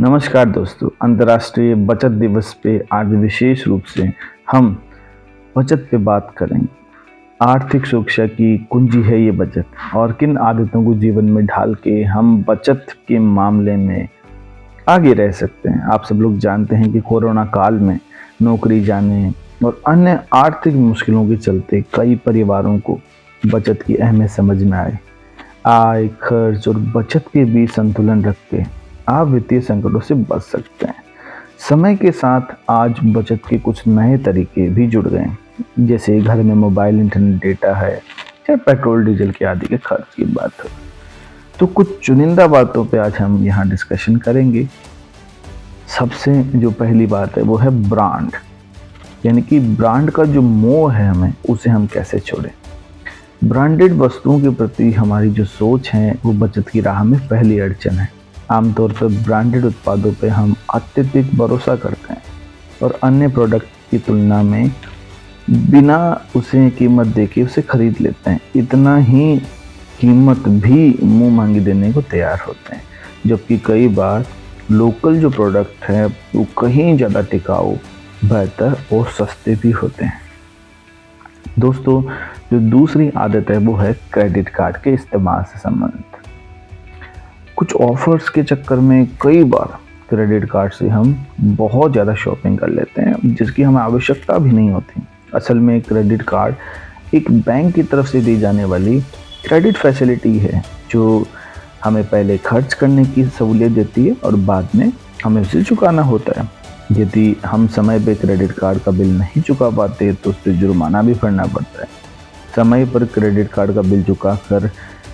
नमस्कार दोस्तों, अंतर्राष्ट्रीय बचत दिवस पे आज विशेष रूप से हम बचत पे बात करेंगे। आर्थिक सुरक्षा की कुंजी है ये बचत, और किन आदतों को जीवन में ढाल के हम बचत के मामले में आगे रह सकते हैं। आप सब लोग जानते हैं कि कोरोना काल में नौकरी जाने और अन्य आर्थिक मुश्किलों के चलते कई परिवारों को बचत की अहमियत समझ में आई। आय, खर्च और बचत के बीच संतुलन रख के आप वित्तीय संकटों से बच सकते हैं। समय के साथ आज बचत के कुछ नए तरीके भी जुड़ गए हैं, जैसे घर में मोबाइल इंटरनेट डेटा है या पेट्रोल डीजल के आदि के खर्च की बात हो। तो कुछ चुनिंदा बातों पे आज हम यहाँ डिस्कशन करेंगे। सबसे जो पहली बात है वो है ब्रांड, यानी कि ब्रांड का जो मोह है हमें उसे हम कैसे छोड़ें। ब्रांडेड वस्तुओं के प्रति हमारी जो सोच है वो बचत की राह में पहली अड़चन है। आमतौर पर ब्रांडेड उत्पादों पे हम अत्यधिक भरोसा करते हैं और अन्य प्रोडक्ट की तुलना में बिना उसे कीमत देके उसे खरीद लेते हैं। इतना ही कीमत भी मुंह मांगी देने को तैयार होते हैं, जबकि कई बार लोकल जो प्रोडक्ट है वो कहीं ज़्यादा टिकाऊ, बेहतर और सस्ते भी होते हैं। दोस्तों, जो दूसरी आदत है वो है क्रेडिट कार्ड के इस्तेमाल से संबंधित। कुछ ऑफर्स के चक्कर में कई बार क्रेडिट कार्ड से हम बहुत ज़्यादा शॉपिंग कर लेते हैं, जिसकी हमें आवश्यकता भी नहीं होती। असल में क्रेडिट कार्ड एक बैंक की तरफ से दी जाने वाली क्रेडिट फैसिलिटी है, जो हमें पहले खर्च करने की सहूलियत देती है और बाद में हमें उसे चुकाना होता है। यदि हम समय पे क्रेडिट कार्ड का बिल नहीं चुका पाते तो उस पर जुर्माना भी भरना पड़ता है। समय पर क्रेडिट कार्ड का बिल चुका कर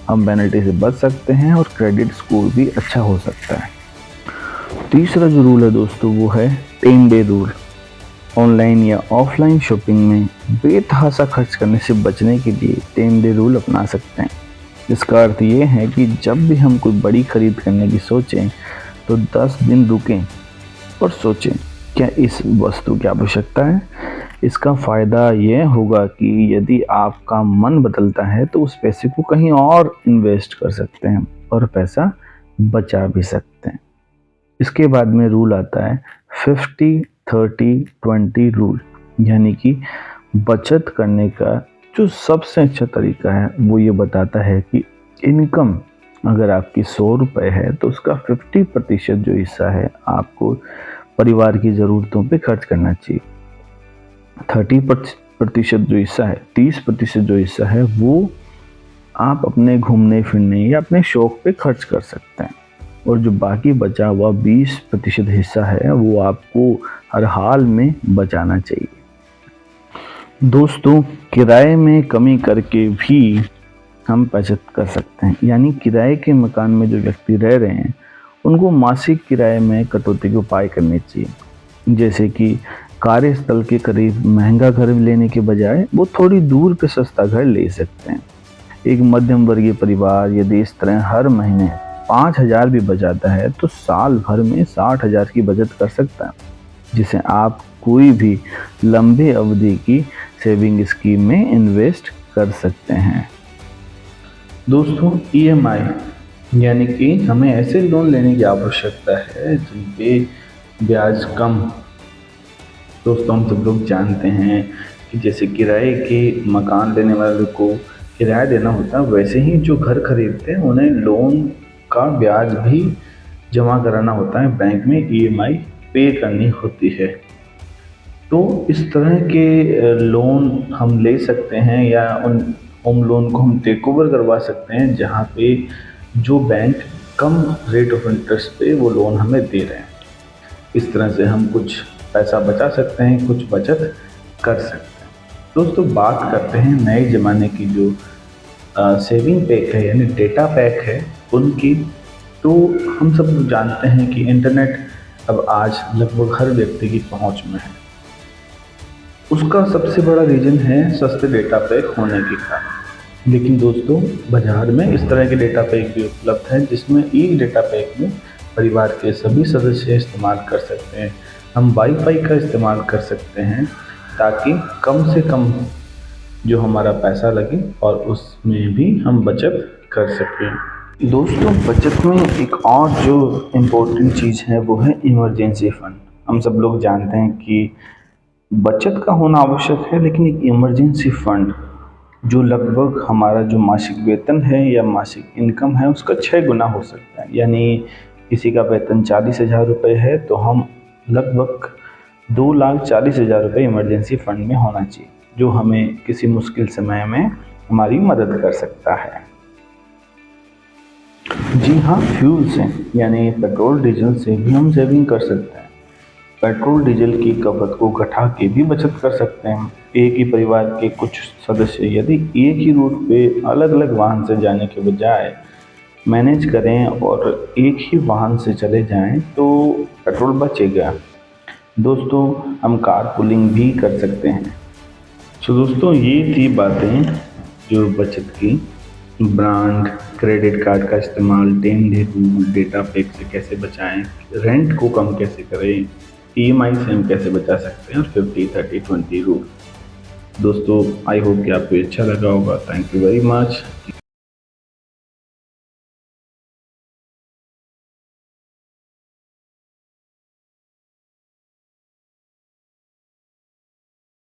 हम पेनल्टी से बच सकते हैं और क्रेडिट स्कोर भी अच्छा हो सकता है। तीसरा जो रूल है दोस्तों वो है 10 डे रूल। ऑनलाइन या ऑफलाइन शॉपिंग में बेतहाशा खर्च करने से बचने के लिए 10 डे रूल अपना सकते हैं। इसका अर्थ ये है कि जब भी हम कोई बड़ी खरीद करने की सोचें तो 10 दिन रुकें और सोचें क्या इस वस्तु की आवश्यकता है। इसका फ़ायदा यह होगा कि यदि आपका मन बदलता है तो उस पैसे को कहीं और इन्वेस्ट कर सकते हैं और पैसा बचा भी सकते हैं। इसके बाद में रूल आता है 50-30-20 रूल, यानी कि बचत करने का जो सबसे अच्छा तरीका है वो ये बताता है कि इनकम अगर आपकी 100 रुपये है तो उसका 50% जो हिस्सा है आपको परिवार की ज़रूरतों पे खर्च करना चाहिए। 30% जो हिस्सा है, 30% जो हिस्सा है वो आप अपने घूमने फिरने या अपने शौक पे खर्च कर सकते हैं, और जो बाकी बचा हुआ 20% हिस्सा है वो आपको हर हाल में बचाना चाहिए। दोस्तों, किराए में कमी करके भी हम बचत कर सकते हैं, यानी किराए के मकान में जो व्यक्ति रह रहे हैं उनको मासिक किराए में कटौती के उपाय करने चाहिए। जैसे कि कार्यस्थल के करीब महंगा घर लेने के बजाय वो थोड़ी दूर पे सस्ता घर ले सकते हैं। एक मध्यम वर्गीय परिवार यदि इस तरह हर महीने 5,000 भी बचाता है तो साल भर में 60,000 की बचत कर सकता है, जिसे आप कोई भी लंबे अवधि की सेविंग स्कीम में इन्वेस्ट कर सकते हैं। दोस्तों, EMI यानी कि हमें ऐसे लोन लेने की आवश्यकता है जिन पे ब्याज कम हो। दोस्तों, हम सब लोग जानते हैं कि जैसे किराए के मकान लेने वाले को किराया देना होता है, वैसे ही जो घर खरीदते हैं उन्हें लोन का ब्याज भी जमा कराना होता है बैंक में, EMI पे करनी होती है। तो इस तरह के लोन हम ले सकते हैं या उन लोन को हम टेक ओवर करवा सकते हैं जहाँ पे जो bank come rate of interest पे वो लोन हमें दे रहे हैं। इस तरह से हम कुछ पैसा बचा सकते हैं, कुछ बचत कर सकते हैं। दोस्तों, बात करते हैं नए ज़माने की जो सेविंग पैक है यानी डेटा पैक है उनकी। तो हम सब लोग जानते हैं कि इंटरनेट अब आज लगभग हर व्यक्ति की पहुंच में है। उसका सबसे बड़ा रीज़न है सस्ते डेटा पैक होने के कारण। लेकिन दोस्तों, बाज़ार में इस तरह के डेटा पैक भी उपलब्ध हैं जिसमें एक डेटा पैक में परिवार के सभी सदस्य इस्तेमाल कर सकते हैं। हम वाईफाई का इस्तेमाल कर सकते हैं ताकि कम से कम जो हमारा पैसा लगे और उसमें भी हम बचत कर सकें। दोस्तों, बचत में एक और जो इम्पोर्टेंट चीज़ है वो है इमरजेंसी फंड। हम सब लोग जानते हैं कि बचत का होना आवश्यक है, लेकिन एक इमरजेंसी फंड जो लगभग हमारा जो मासिक वेतन है या मासिक इनकम है उसका 6 गुना हो सकता है। यानी किसी का वेतन 40,000 रुपये है तो हम लगभग 2,40,000 रुपये इमरजेंसी फंड में होना चाहिए, जो हमें किसी मुश्किल समय में हमारी मदद कर सकता है। जी हाँ, फ्यूल से यानी पेट्रोल डीजल से भी हम सेविंग कर सकते हैं। पेट्रोल डीजल की खपत को घटा के भी बचत कर सकते हैं। एक ही परिवार के कुछ सदस्य यदि एक ही रूट पे अलग अलग वाहन से जाने के बजाय मैनेज करें और एक ही वाहन से चले जाएं तो पेट्रोल बचेगा। दोस्तों, हम कार पूलिंग भी कर सकते हैं। तो दोस्तों, ये थी बातें जो बचत की। ब्रांड, क्रेडिट कार्ड का इस्तेमाल, 10 डे रूल, डेटा पैक से कैसे बचाएं, रेंट को कम कैसे करें, ईएमआई से हम कैसे बचा सकते हैं, और 50-30-20 रूल। दोस्तों, आई होप कि आपको अच्छा लगा होगा। Thank you very much.